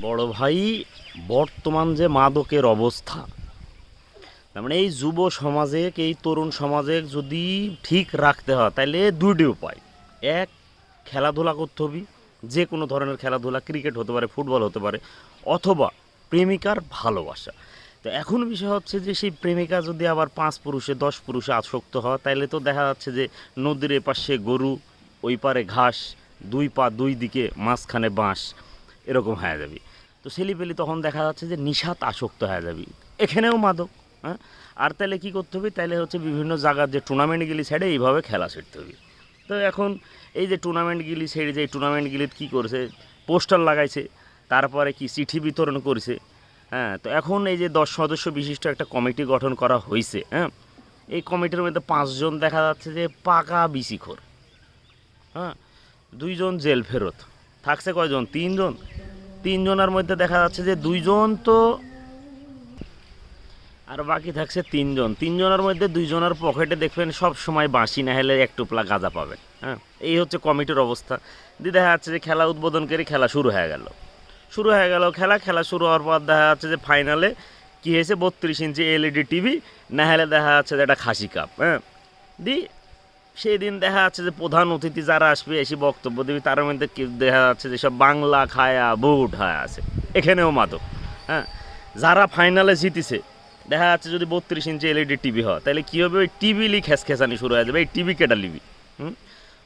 বড় ভাই, বর্তমান যে মাদকের অবস্থা, তার মানে এই যুব সমাজে, এই তরুণ সমাজে যদি ঠিক রাখতে হয় তাহলে দুটি উপায়। এক, খেলাধুলা করতে হবে, যে কোনো ধরনের খেলাধুলা, ক্রিকেট হতে পারে, ফুটবল হতে পারে, অথবা প্রেমিকার ভালোবাসা। তো এখন বিষয় হচ্ছে যে সেই প্রেমিকা যদি আবার 5 পুরুষে 10 পুরুষে আসক্ত হয়, তাইলে তো দেখা যাচ্ছে যে নদীর এপাশে গরু, ওই পারে ঘাস, দুই পা দুই দিকে, মাঝখানে বাঁশ, এরকম হয়ে যাবে। তো ছেলেপেলে তখন দেখা যাচ্ছে যে নিশাত আসক্ত হয়ে যাবে, এখানেও মাদক। হ্যাঁ, আর তাহলে কী করতে হবে, তাহলে হচ্ছে বিভিন্ন জায়গার যে টুর্নামেন্টগুলি ছেড়ে এইভাবে খেলা শিখতে হবে। তো এখন এই যে টুর্নামেন্টগুলি ছেড়ে, যে টুর্নামেন্টগুলি কী করছে, পোস্টার লাগাইছে, তারপরে কি চিঠি বিতরণ করেছে। হ্যাঁ, তো এখন এই যে 10 সদস্য বিশিষ্ট একটা কমিটি গঠন করা হয়েছে। হ্যাঁ, এই কমিটির মধ্যে 5 জন দেখা যাচ্ছে যে পাকা বিসিখোর। হ্যাঁ, 2 জন জেল ফেরত, থাকছে কয়জন? 3 জন। 3 জনের মধ্যে দেখা যাচ্ছে যে 2 জন তো, আর বাকি থাকছে 3 জন। 3 জনের মধ্যে 2 জনের পকেটে দেখবেন সব সময় বাঁশি, না হলে এক টোপলা গাঁজা পাবে। হ্যাঁ, এই হচ্ছে কমিটির অবস্থা। দিয়ে দেখা যাচ্ছে যে খেলা উদ্বোধন করে খেলা শুরু হয়ে গেল। খেলা শুরু হওয়ার পর দেখা যাচ্ছে যে ফাইনালে কী হয়েছে, 32 ইঞ্চি এলইডি টিভি, না হলে দেখা যাচ্ছে যে একটা খাসি কাপ। হ্যাঁ, দি সেই দিন দেখা যাচ্ছে যে প্রধান অতিথি যারা আসবে এসে বক্তব্য দেবে, তার মধ্যে দেখা যাচ্ছে যে সব বাংলা খায়া বুট হয়ে আছে, এখানেও মাদক। হ্যাঁ, যারা ফাইনালে জিতেছে, দেখা যাচ্ছে যদি 32 ইঞ্চি এলইডি টিভি হয়, তাহলে কী হবে, ওই টিভি লি খেসানি শুরু হয়ে যাবে, এই টিভি কেটা লিবি।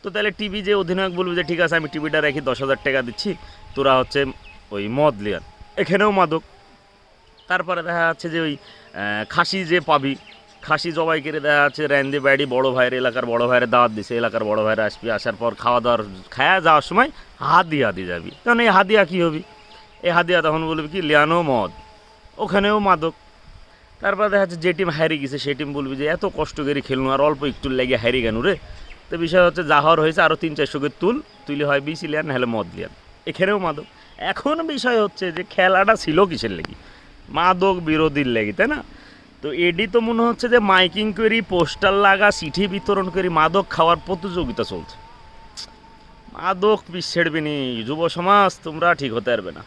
তো তাহলে টিভি যে অধিনায়ক বলবে যে ঠিক আছে আমি টিভিটা রেখে 10,000 টাকা দিচ্ছি, তোরা হচ্ছে ওই মদ লিয়ান, এখানেও মাদক। তারপরে দেখা যাচ্ছে যে ওই খাসি যে পাবি, খাসি জবাই করে দেখা যাচ্ছে র্যান্দি ব্যাডি বড়ো ভাইয়ের, এলাকার বড়ো ভাইয়ের দাওয়াত দিছে, এলাকার বড়ো ভাইয়েরা আসবি, আসার পর খাওয়া দাওয়ার খায়া যাওয়ার সময় হাদিয়া দিয়ে যাবি। কারণ এই হাদিয়া কী হবি, এই হাদিয়া তখন বলবি কি লিয়ানো মদ, ওখানেও মাদক। তারপর দেখা যাচ্ছে যে টিম হারিয়ে গেছে সেই টিম বলবি যে এত কষ্ট করে খেলুন আর অল্প একটু লেগে হারিয়ে গেল রে। তো বিষয় হচ্ছে যা হওয়ার হয়েছে, আরও 3-4 করে তুলি হয় বিসি লিয়ান, নাহলে মদ লিয়ান, এখানেও মাদক। এখন বিষয় হচ্ছে যে খেলাটা ছিল কিসের লেগে, মাদক বিরোধীর লেগে, তাই না? তো এডি তো মনে হচ্ছে যে মাইকিং করি, পোস্টার লাগা, চিঠি বিতরণ করি, মাদক খাওয়ার প্রতিযোগিতা চলছে। মাদক পিছ ছেড়বি নি, যুব সমাজ তোমরা ঠিক হতে পারবে না।